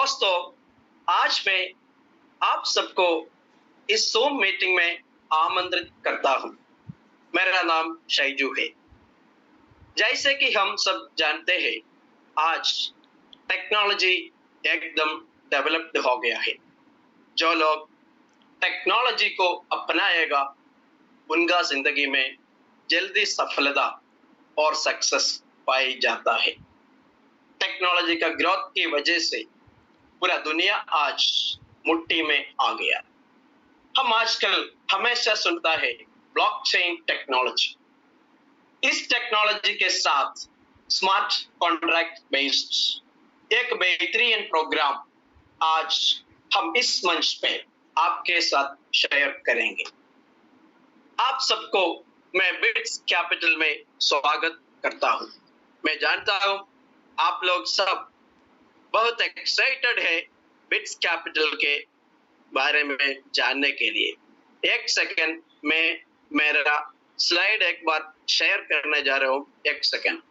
दोस्तों, आज मैं आप सबको इस ज़ूम मीटिंग में आमंत्रित करता हूं। मेरा नाम शैजू है। जैसे कि हम सब जानते हैं, आज टेक्नोलॉजी एकदम डेवलप्ड हो गया है। जो लोग टेक्नोलॉजी को अपनाएगा, उनका जिंदगी में जल्दी सफलता और सक्सेस पाई जाता है। टेक्नोलॉजी का ग्रोथ की वजह से पूरा दुनिया आज मुट्ठी में आ गया। हम आजकल हमेशा सुनता है ब्लॉकचेन टेक्नोलॉजी। इस टेक्नोलॉजी के साथ स्मार्ट कॉन्ट्रैक्ट बेस्ड एक बेहतरीन प्रोग्राम आज हम इस मंच पे आपके साथ शेयर करेंगे। आप सबको मैं बिट्स कैपिटल में स्वागत करता हूं। मैं जानता हूं आप लोग सब बहुत एक्साइटेड है बिट्स कैपिटल के बारे में जानने के लिए। एक सेकंड में मेरा स्लाइड एक बार शेयर करने जा रहा हूं। एक second.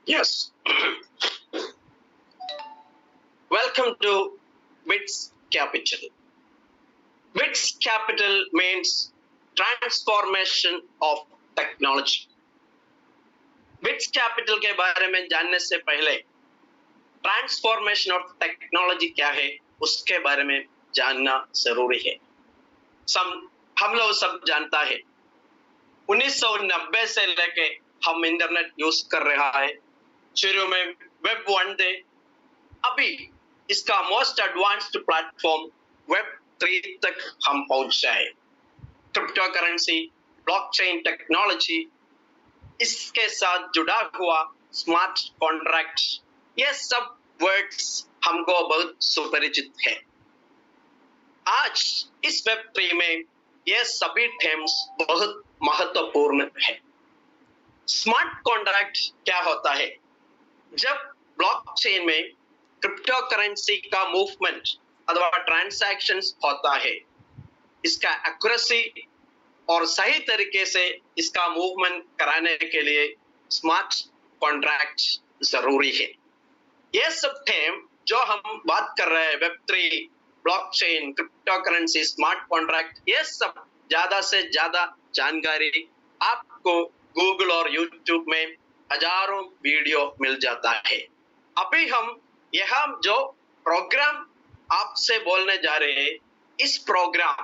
Yes, welcome to BITS Capital. BITS Capital means transformation of technology. BITS Capital के बारे में जानने से पहले ट्रांसफॉर्मेशन ऑफ टेक्नोलॉजी क्या है उसके बारे में जानना जरूरी है। हम लोग सब जानता है 1990 से लेके हम इंटरनेट यूज कर रहा है। शुरू में वेब 1 थे, अभी इसका मोस्ट एडवांस्ड प्लेटफॉर्म वेब 3 तक हम पहुंच जाए। क्रिप्टो करेंसी, ब्लॉकचेन टेक्नोलॉजी, इसके साथ जुड़ा हुआ स्मार्ट कॉन्ट्रैक्ट, ये सब वर्ड्स हमको बहुत सुपरिचित है। आज इस वेब 3 में ये सभी टर्म्स बहुत महत्वपूर्ण है। स्मार्ट कॉन्ट्रैक्ट क्या होता है? जब ब्लॉकचेन में क्रिप्टो करेंसी का मूवमेंट अथवा ट्रांजैक्शंस होता है, इसका एक्यूरेसी और सही तरीके से इसका मूवमेंट कराने के लिए स्मार्ट कॉन्ट्रैक्ट जरूरी है। ये सब टर्म जो हम बात कर रहे हैं, web 3, blockchain, crypto currency, smart contract, ये सब ज्यादा से ज्यादा जानकारी आपको गूगल और यूट्यूब में हजारों वीडियो मिल जाता है। अभी हम यहाँ जो प्रोग्राम आपसे बोलने जा रहे हैं, इस program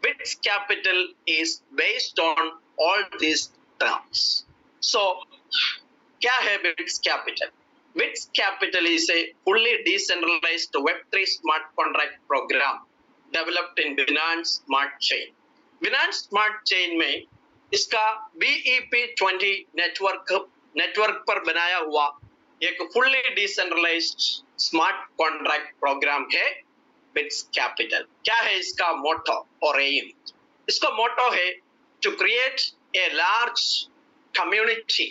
bits capital is based on all this terms. So क्या है bits capital? Bits capital is a fully decentralised web 3 smart contract program developed in Binance smart chain. Binance smart chain में इसका BEP20 नेटवर्क पर बनाया हुआ एक fully decentralised smart contract program है bits capital. क्या है इसका मोटो और एम? इसका मोटो है to create a large community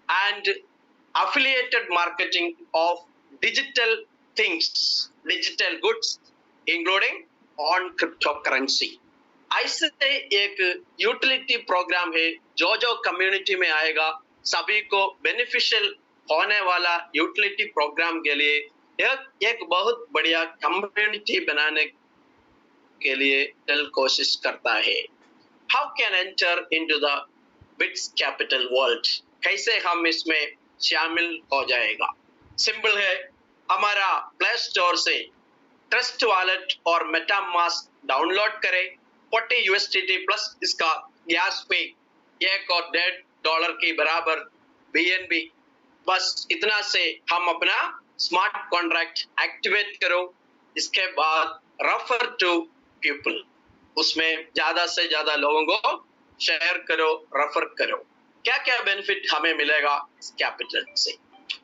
and affiliated marketing of digital things, digital goods, including on cryptocurrency. ऐसे एक यूटिलिटी प्रोग्राम है जो कम्युनिटी में आएगा, सभी को बेनिफिशियल होने वाला यूटिलिटी प्रोग्राम के लिए एक बहुत बढ़िया कम्युनिटी बनाने के लिए कोशिश करता है। How can enter into the bits capital world? कैसे हम इसमें शामिल हो जाएगा? सिंपल है, हमारा प्ले स्टोर से ट्रस्ट वॉलेट और मेटामास्क डाउनलोड करें। 40 USDT प्लस इसका गैस पे $1.5 के बराबर BNB, बस इतना से हम अपना स्मार्ट कॉन्ट्रैक्ट एक्टिवेट करो। इसके बाद रेफर टू पीपल, उसमें ज्यादा से ज्यादा लोगों को शेयर करो, रेफर करो। क्या क्या बेनिफिट हमें मिलेगा इस कैपिटल से?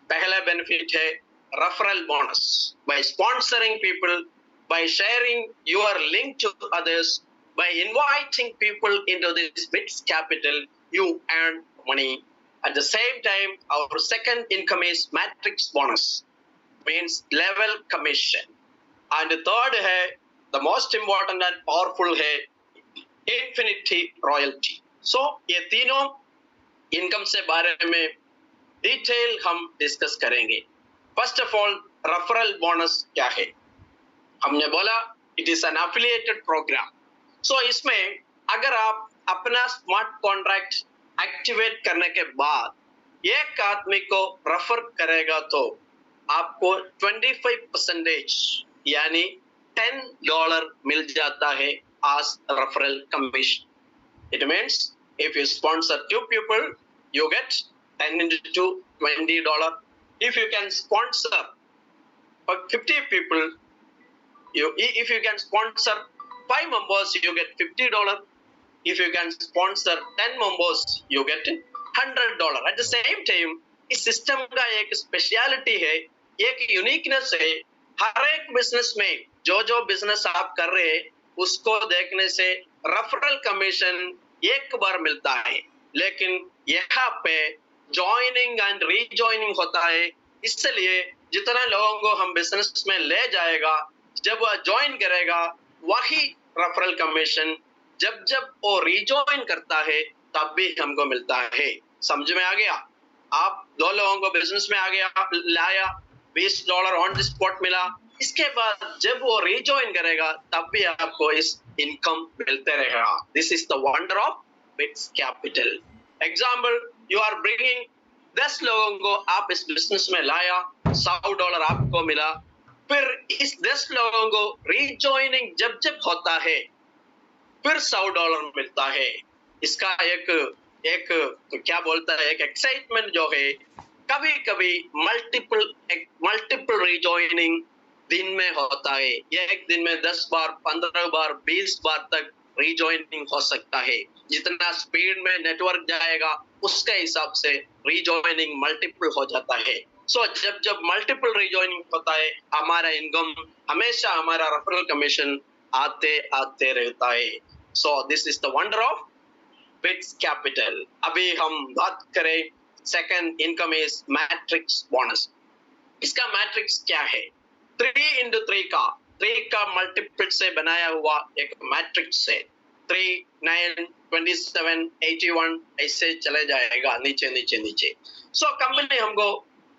पहला बेनिफिट है referral bonus. By sponsoring people, by sharing your link to others, by inviting people into this Bits Capital, you earn money. At the same time, our second income is matrix bonus. means level commission, and third है the most important and powerful है infinity royalty. So ये तीनों income से बारे में detail हम discuss करेंगे. First of all referral bonus क्या है? हमने बोला it is an affiliated program. So इसमें अगर आप अपना स्मार्ट कॉन्ट्रैक्ट एक्टिवेट करने के बाद एक आदमी को रेफर करेगा तो आपको 25% यानी $10 मिल जाता है as referral commission. It means if you sponsor 2 people, you get 10 into 2, $20. If you can sponsor 50 people, if you can sponsor 5 members, you get $50. If you can sponsor 10 members, you get $100. At the same time, इस system का एक speciality है, एक uniqueness है. हर एक business में जो business आप कर रहे हैं उसको देखने से रेफरल कमीशन एक बार मिलता है, लेकिन यहाँ पे ज्वाइनिंग एंड रीजॉइनिंग होता है. इसलिए जितना लोगों को हम बिजनेस में ले जाएगा, जब वह ज्वाइन करेगा वही रेफरल कमीशन जब वो रीजॉइन करता है तब भी हमको मिलता है. समझ में आ गया? आप 2 लोगों को बिजनेस में आ गया, लाया, $20 ऑन द स्पॉट मिला, इसके बाद जब वो रीजॉइन करेगा तब भी आपको इस इनकम मिलते रहेगा. This is the wonder of Bits Capital. Example, you are bringing 10 लोगों को आप इस बिजनेस में लाया, $100 आपको मिला. फिर इस 10 लोगों को रीजॉइनिंग जब होता है फिर $100 मिलता है. इसका एक क्या बोलता है, एक एक्साइटमेंट जो है, कभी कभी मल्टीपल रीजॉइनिंग दिन में होता है. ये एक दिन में 10 बार, 15 बार, 20 बार तक रीजॉइनिंग हो सकता है. जितना स्पीड में नेटवर्क जाएगा उसके हिसाब से रीजॉइनिंग मल्टीपल हो जाता है. सो जब मल्टीपल रीजॉइनिंग होता है, हमारा इनकम हमेशा, हमारा रेफरल कमीशन आते रहता है. So this is the wonder of Bits capital. अभी हम बात करें second income is matrix bonus. इसका मैट्रिक्स क्या है? 3 into 3 का मल्टीपल से बनाया हुआ एक मैट्रिक्स है. 3, 9, 27, 81 ऐसे चले जाएगा नीचे. सो कंपनी हमको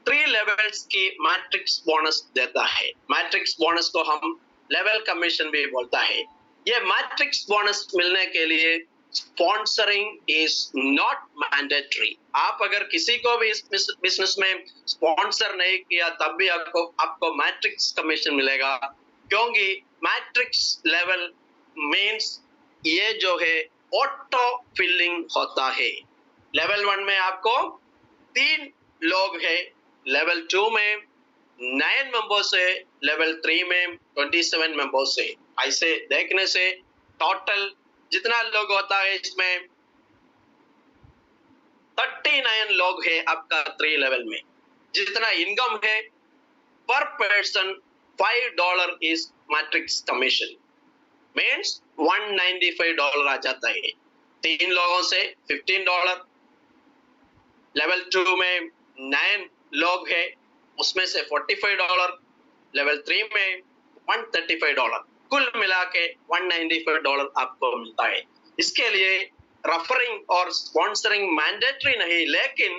3 लेवल्स की मैट्रिक्स बोनस देता है. मैट्रिक्स बोनस को हम लेवल कमीशन भी बोलता है. ये मैट्रिक्स बोनस मिलने के लिए स्पॉन्सरिंग इज नॉट मैंडेटरी. आप अगर किसी को भी इस बिजनेस में स्पॉन्सर नहीं किया तब भी आपको मैट्रिक्स कमीशन मिलेगा, क्योंकि मैट्रिक्स लेवल मींस ये जो है ऑटो फिलिंग होता है. लेवल 1 में आपको 3 लोग है, लेवल 2 में 9 मेंबर्स है, लेवल 3 में 27 मेंबर्स है. ऐसे देखने से टोटल जितना लोग होता है इसमें 39 लोग है आपका 3 लेवल में. जितना इनकम है पर person $5 is matrix commission, means $195 आ जाता है. 3 लोगों से $15, लेवल 2 में 9 लोग है उसमें से $45, लेवल 3 में $135, कुल मिला के $195 आपको मिलता है. इसके लिए रेफरिंग और स्पॉन्सरिंग मैंडेटरी नहीं, लेकिन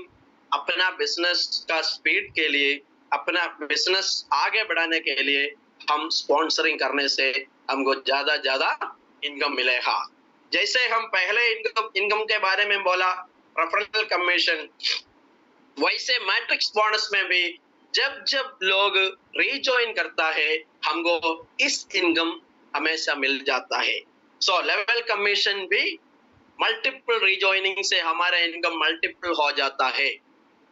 अपना बिजनेस का स्पीड के लिए, अपना बिजनेस आगे बढ़ाने के लिए हम स्पॉन्सरिंग करने से हमको ज्यादा इनकम मिलेगा. जैसे हम पहले इनकम के बारे में बोला रेफरल कमीशन, वैसे मैट्रिक्स बोनस में भी जब लोग रीजॉइन करता है हमको इस इनकम हमेशा मिल जाता है. सो लेवल कमीशन भी मल्टीपल रीजॉइनिंग से हमारा इनकम मल्टीपल हो जाता है.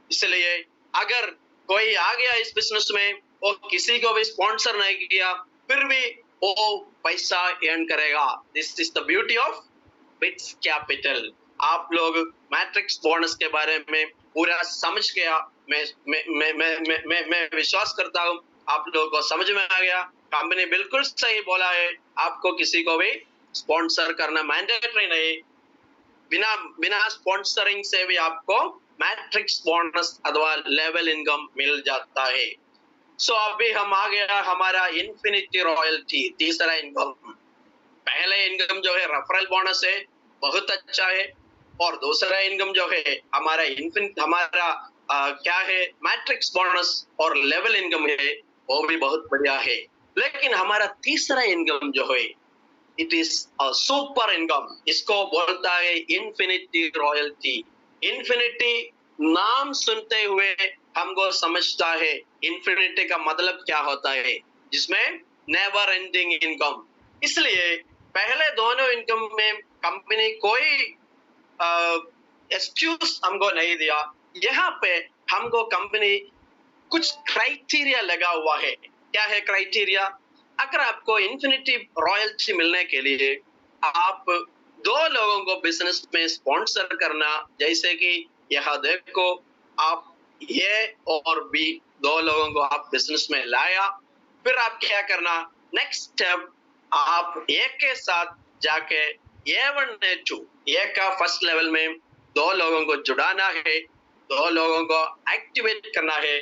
इसलिए अगर कोई आ गया इस बिजनेस में और किसी को भी स्पॉन्सर नहीं किया फिर भी वो पैसा अर्न करेगा. This is the beauty of Bits capital. आप लोग मैट्रिक्स बोनस के बारे में पूरा समझ गया. मैं विश्वास करता हूँ आप लोगों को समझ में आ गया. कंपनी बिल्कुल सही बोला है, आपको किसी को भी स्पॉन्सर करना मैंडेटरी नहीं. बिना स्पॉन्सरिंग से भी आपको मैट्रिक्स बोनस अथवा लेवल इनकम मिल जाता है. सो अभी हम आ गया हमारा इन्फिनिटी रॉयल्टी, तीसरा इनकम। पहले इनकम जो है रेफरल बोनस है, बहुत अच्छा है, और दूसरा इनकम जो है हमारा क्या है, मैट्रिक्स बोनस और लेवल इनकम है, वो भी बहुत बढ़िया है। लेकिन हमारा तीसरा इनकम जो है, it is a super income, इसको बोलता है इन्फिनिटी रॉयल्टी। इन्फिनिटी नाम सुनते हुए हमको समझता है इन्फिनिटी का मतलब क्या होता है, जिसमें नेवर एंडिंग इनकम। इसलिए पहले दोनों इनकम में कंपनी कोई एक्सक्यूज हमको नहीं दिया। यहाँ पे हमको कंपनी कुछ क्राइटेरिया लगा हुआ है। क्या है क्राइटेरिया? अगर आपको इन्फिनिटी रॉयल्टी मिलने के लिए आप दो लोगों को बिजनेस में स्पॉन्सर करना, जैसे कि यहाँ देखो, आप ए और बी दो लोगों को आप बिजनेस में लाया, फिर आप क्या करना, नेक्स्ट स्टेप आप ए के साथ जाके A1 A2 ए का फर्स्ट लेवल में दो लोगों को जुड़ाना है, दो लोगों को एक्टिवेट करना है।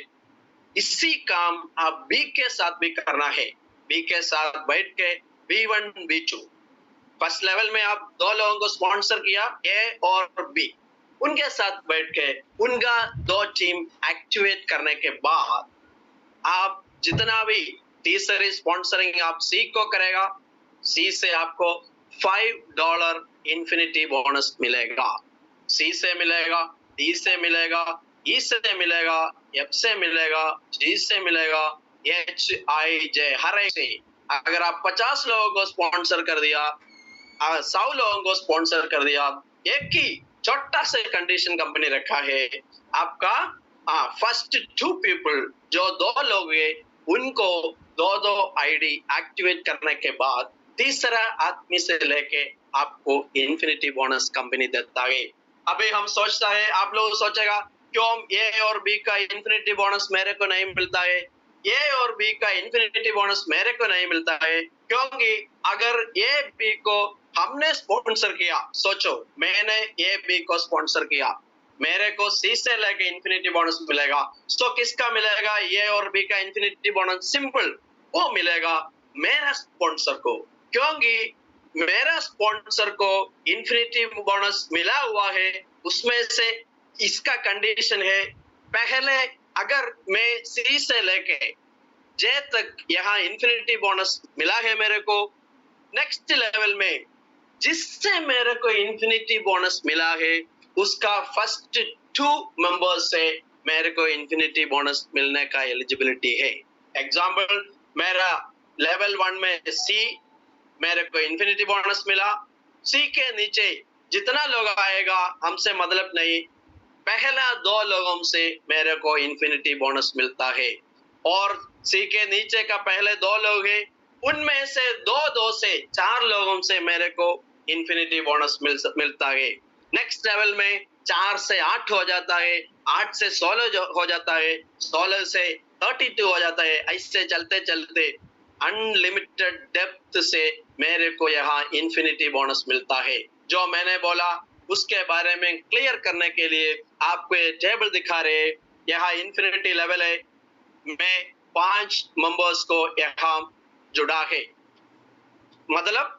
इसी काम आप बी के साथ भी करना है। बी के साथ बैठ के B1 B2 फर्स्ट लेवल में आप दो लोगों को स्पॉन्सर किया, ए और बी, उनके साथ बैठ के उनका दो टीम एक्टिवेट करने के बाद आप जितना भी तीसरी स्पॉन्सरिंग आप सी को करेगा, सी से आपको $5 इन्फिनिटी बोनस मिलेगा। सी से मिलेगा, डी से मिलेगा, ई से मिलेगा, एफ से मिलेगा, जी से मिलेगा, एच आई जे, हर एक से। अगर आप 50 लोगों को स्पॉन्सर कर दिया, 100 लोगों को स्पॉन्सर कर दिया, एक ही छोटा सा कंडीशन कंपनी रखा है, आपका फर्स्ट 2 पीपल जो दो लोग हैं, उनको दो आईडी एक्टिवेट करने के बाद तीसरा आदमी से लेके आपको इन्फिनिटी बोनस कंपनी देता है। अभी हम सोचता है, आप लोग सोचेगा क्यों ए और बी का इन्फिनिटी बोनस मेरे को नहीं मिलता है, ए और बी का इन्फिनिटी बोनस मेरे को नहीं मिलता है, क्योंकि अगर ए बी को हमने स्पॉन्सर किया, सोचो मैंने ए बी को स्पॉन्सर किया, मेरे को सी से लेके इन्फिनिटी बोनस मिलेगा, तो किसका मिलेगा, ए और बी का इन्फिनिटी बोनस? सिंपल, वो मिलेगा मेरा स्पॉन्सर को, क्योंकि मेरा स्पॉन्सर को इन्फिनिटी बोनस मिला हुआ है। उसमें से इसका कंडीशन है, पहले अगर मैं सी से लेके जे तक यहाँ इन्फिनिटी बोनस मिला है मेरे को, नेक्स्ट लेवल में जिससे मेरे को इन्फिनिटी बोनस मिला है, उसका फर्स्ट 2 मेंबर्स से मेरे को इन्फिनिटी बोनस मिलने का एलिजिबिलिटी है। एग्जाम्पल, मेरा लेवल 1 में सी, मेरे को इन्फिनिटी बोनस मिला, सी के नीचे जितना लोग आएगा हमसे मतलब नहीं, पहला 2 लोगों से मेरे को इन्फिनिटी बोनस मिलता है, और सी के नीचे का पहले 2 लोग हैं, उनमें से 2 से 4 लोगों से मेरे को इन्फिनिटी बोनस मिलता है। नेक्स्ट लेवल में 4 से 8 हो जाता है, 8 से 16 हो जाता है, 16 से 32 हो जाता है, ऐसे चलते चलते अनलिमिटेड डेप्थ से मेरे को यहाँ इन्फिनिटी बोनस मिलता है। जो मैंने बोला उसके बारे में क्लियर करने के लिए आपको ये टेबल दिखा रहे हैं। यहाँ इन्फिनिटी लेवल है, मैं 5 मेंबर्स को यहाँ जुड़ा है, मतलब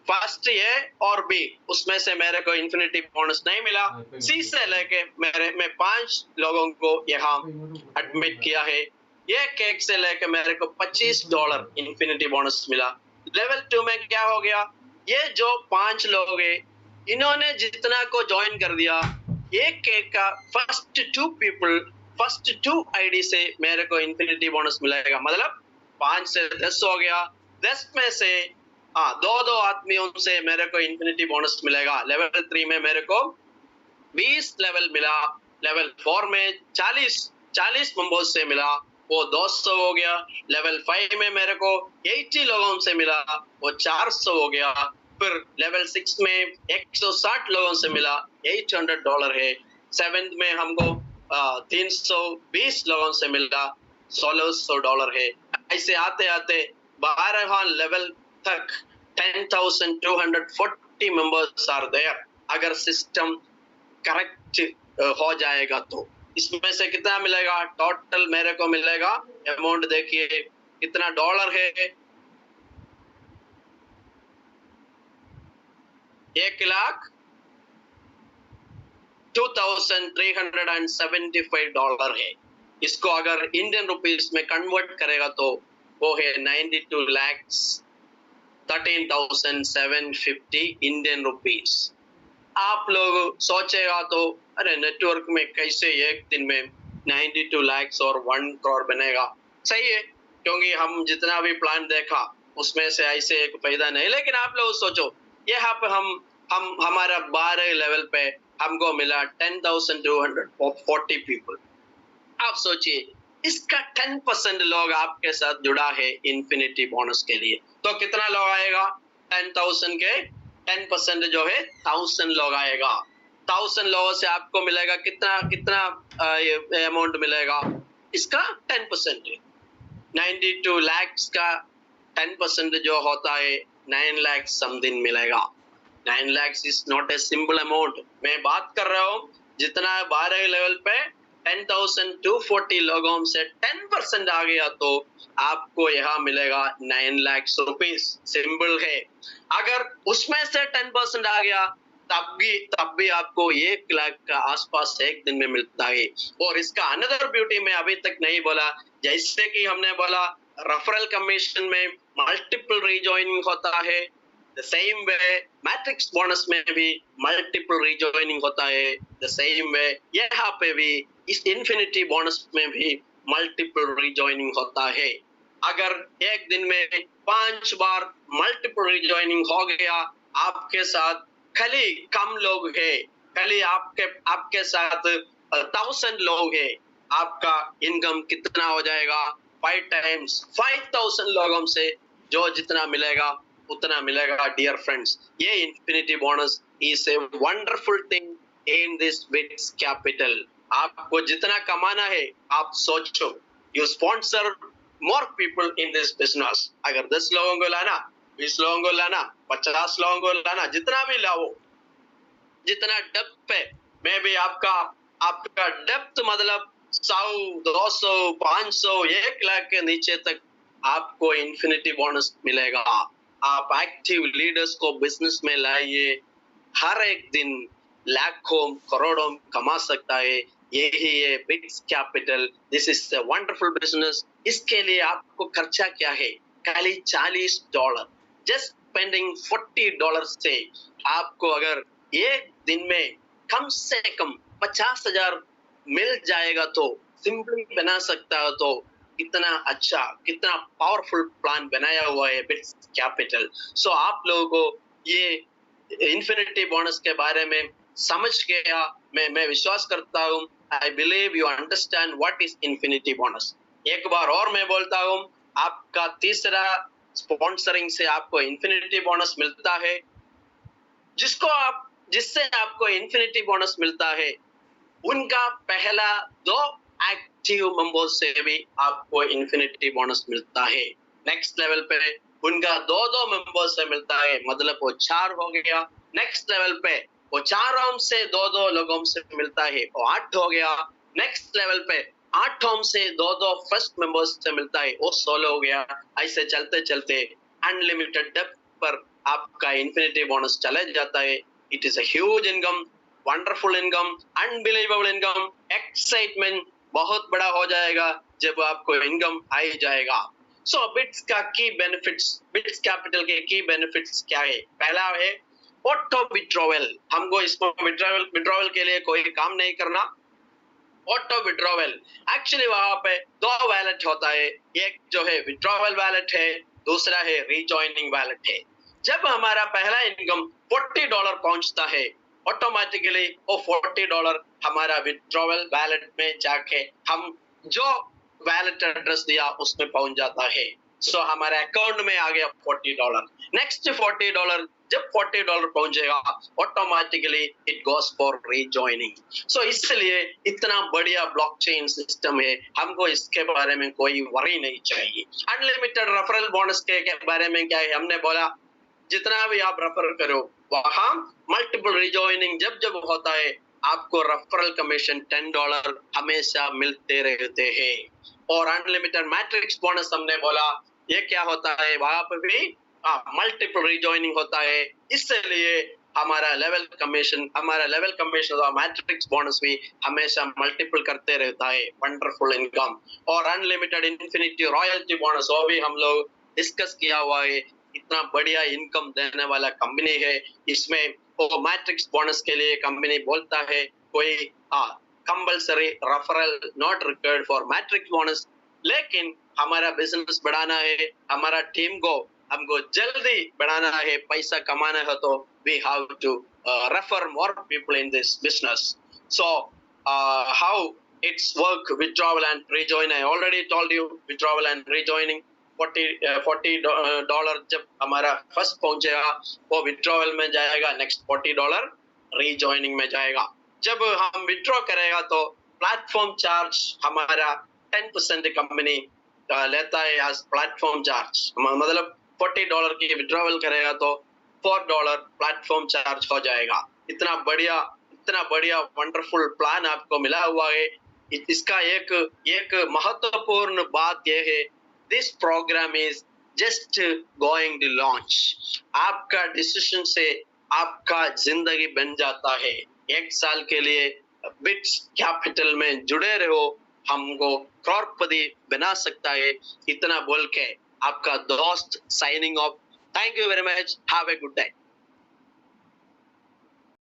फर्स्ट ए और बी, उसमें से मेरे को इन्फिनिटी बोनस नहीं मिला, सी से लेके मैं 5 लोगों को यहाँ एडमिट किया है, ये केक से लेके मेरे को $25 इन्फिनिटी बोनस मिला। लेवल 2 में क्या हो गया, ये जो 5 लोग हैं, इन्होंने जितना को ज्वाइन कर दिया, एक केक का फर्स्ट 2 पीपल, फर्स्ट 2 आईडी से मेरे को इन्फिनिटी बोनस मिलेगा, मतलब 5 से 10 हो गया, 10 में से 2 आदमियों से मेरे को इन्फिनिटी बोनस मिलेगा। लेवल 3 में मेरे को 20 लेवल मिला, लेवल 4 में 40 मेंबर्स से मिला, वो 200 हो गया। लेवल 5 में मेरे को 80 लोगों से मिला, वो 400 हो गया। फिर लेवल 6 में 160 लोगों से मिला, $800 है। 7th में हमको 320 लोगों से मिला, $1600 है। ऐसे आते आते 12वां लेवल तक 10,240 मेंबर्स आर देयर, अगर सिस्टम करेक्ट हो जाएगा तो। इसमें से कितना मिलेगा? टोटल मेरे को मिलेगा अमाउंट, देखिए कितना डॉलर है, 1,02,375 डॉलर है। इसको अगर इंडियन रुपीस में कन्वर्ट करेगा तो वो है 92,13,750 इंडियन रुपीस। आप लोग सोचेगा तो अरे नेटवर्क में कैसे एक दिन में 92 लाख और 1 करोड़ बनेगा? सही है, क्योंकि हम जितना भी प्लान देखा उसमें से ऐसे एक फायदा नहीं। लेकिन आप लोग सोचो, यहाँ पे हम हमारा 12 लेवल पे हमको मिला 10,240 पीपल। आप सोचिए, इसका 10% लोग आपके साथ जुड़ा है इन्फिनिटी बोनस के लिए, तो कितना लोग आएगा? 10,000 के 10% जो है 1,000 लोग आएगा। 1,000 लोगों से आपको मिलेगा कितना कितना अमाउंट मिलेगा? इसका 10% है। 92 लाख का 10% जो होता है 9 लाख समथिंग मिलेगा। 9 lakh is not a simple amount. मैं बात कर रहा हूँ जितना 12 लेवल पे 10,240 लोगों से 10% आ गया तो आपको यहाँ मिलेगा 9 लाख रुपीस। सिंपल है। अगर उसमें से 10% आ गया तब भी आपको 1 लाख का आसपास एक दिन में मिलता है। और इसका अनदर ब्यूटी मैं अभी तक नहीं बोला, जैसे कि हमने बोला रेफरल कमीशन में मल्टीपल रिजॉइनिंग होता है, the same way matrix bonus में भी मल्टीपल रिजॉइनिंग होता है। द सेम वे यहाँ पे भी इस इन्फिनिटी बोनस में भी मल्टीपल रिजॉइनिंग होता है। अगर एक दिन में 5 बार मल्टीपल रिजॉइनिंग हो गया आपके साथ, खाली कम लोग है, खाली आपके साथ 1,000 लोग है, आपका इनकम कितना हो जाएगा? 5 टाइम्स 5,000 लोगों से जो जितना मिलेगा उतना मिलेगा। डियर फ्रेंड्स, ये infinity bonus is a wonderful thing in this Bits capital. आपको जितना कमाना है आप सोचो, you sponsor more people in this business. अगर 10 लोगों को लाना, 20 लोगों को लाना, 50 लोगों को लाना, जितना भी लाओ, जितना डेप्थ पे में भी आपका डेप्थ मतलब 100, 200, 500, 1 लाख के नीचे तक आपको इन्फिनिटी बोनस मिलेगा। आप एक्टिव लीडर्स को बिजनेस में लाइए, हर एक दिन लाखों करोड़ों कमा सकता है। यही है bits capital. This is a wonderful business. इसके लिए आपको खर्चा क्या है? खाली $40। जस्ट स्पेंडिंग $40 से आपको अगर एक दिन में कम से कम 50,000 मिल जाएगा तो सिंपली बना सकता है। तो कितना अच्छा, कितना पावरफुल प्लान बनाया हुआ है बिट्स कैपिटल। सो आप लोगों को ये इन्फिनिटी बोनस के बारे में समझ गया, मैं विश्वास करता हूँ। I believe you understand what is infinity bonus. एक बार और मैं बोलता हूँ, आपका तीसरा स्पॉन्सरिंग से आपको इन्फिनिटी बोनस मिलता है। जिससे आपको इन्फिनिटी बोनस मिलता है, उनका पहला 2 एक्टिव मेंबर्स से भी आपको इन्फिनिटी बोनस मिलता है। नेक्स्ट लेवल पे उनका 2 मेंबर्स से मिलता है, मतलब वो 4 हो गया। नेक्स्ट लेवल पे वो 4 से 2 लोगों से मिलता है, वो 8 हो गया। नेक्स्ट लेवल पे 8 से 2 फर्स्ट मेंबर्स से मिलता है, वो 16 हो गया। ऐसे चलते चलते अनलिमिटेड डेप्थ पर आपका इन्फिनिटी बोनस चला जाता है। It is a huge income, wonderful income, unbelievable income, excitement बहुत बड़ा हो जाएगा जब आपको इनकम आ ही जाएगा। सो बिट्स का की बेनिफिट्स, बिट्स कैपिटल के की बेनिफिट्स क्या है? पहला है ऑटो विड्रॉवल। हमको इसको विड्रॉवल के लिए कोई काम नहीं करना। ऑटो विड्रॉवल एक्चुअली वहां पे 2 वैलेट होता है, एक जो है विड्रॉवल वैलेट है, दूसरा है रिजॉइनिंग वैलेट है। जब हमारा पहला इनकम $40 पहुंचता है, ऑटोमेटिकली वो $40 हमारा विड्रॉवल वैलेट में जाके हम जो वैलेट एड्रेस दिया उसमें पहुंच जाता है। सो हमारे अकाउंट में आ गया $40। नेक्स्ट $40 जब $40 पहुंचेगा, automatically it goes for rejoining. So इसलिए इतना बढ़िया ब्लॉकचेन सिस्टम है, हमको इसके बारे में कोई वरी नहीं चाहिए। अनलिमिटेड रेफरल बोनस के बारे में क्या है? हमने बोला जितना भी आप रेफर करो, वहां मल्टीपल रिजॉइनिंग जब जब होता है आपको रेफरल कमीशन $10 हमेशा मिलते रहते हैं। और अनलिमिटेड मैट्रिक्स बोनस हमने बोला, ये क्या होता है, वहां पर भी मल्टीपल रिजॉइनिंग होता है, इसलिए हमारा लेवल कमीशन और मैट्रिक्स बोनस भी हमेशा मल्टीपल करते रहता है। Wonderful income. और अनलिमिटेड इन्फिनिटी रॉयल्टी बोनस, वो भी हम लोग डिस्कस किया हुआ है। इतना बढ़िया इनकम देने वाला कंपनी है। इसमें वो मैट्रिक्स बोनस के लिए कंपनी बोलता है कोई compulsory referral not required for matrix bonus, लेकिन हमारा बिजनेस बढ़ाना है, हमारा टीम को हमको जल्दी बढ़ाना है, पैसा कमाना है, तो we have to refer more people in this business. So how it's work, withdrawal and rejoin, I already told you withdrawal and rejoining. $40 जब हमारा फर्स्ट पहुंचेगा वो विड्रॉवल में जाएगा, नेक्स्ट $40 रीजॉइनिंग में जाएगा। जब हम विड्रॉ करेगा तो प्लेटफॉर्म चार्ज हमारा 10% कंपनी लेता है एज प्लेटफॉर्म चार्ज, मतलब $40 की विड्रॉवल करेगा तो $4 प्लेटफॉर्म चार्ज हो जाएगा। इतना बढ़िया वंडरफुल प्लान आपको मिला हुआ है। इसका एक महत्वपूर्ण बात यह है, this program is just going to launch. आपका डिसीजन से आपका जिंदगी बन जाता है। 1 साल के लिए बिट्स कैपिटल में जुड़े रहो, हमको करोड़पति बना सकता है। इतना बोल के आपका दोस्त signing off. Thank you very much, have a good day.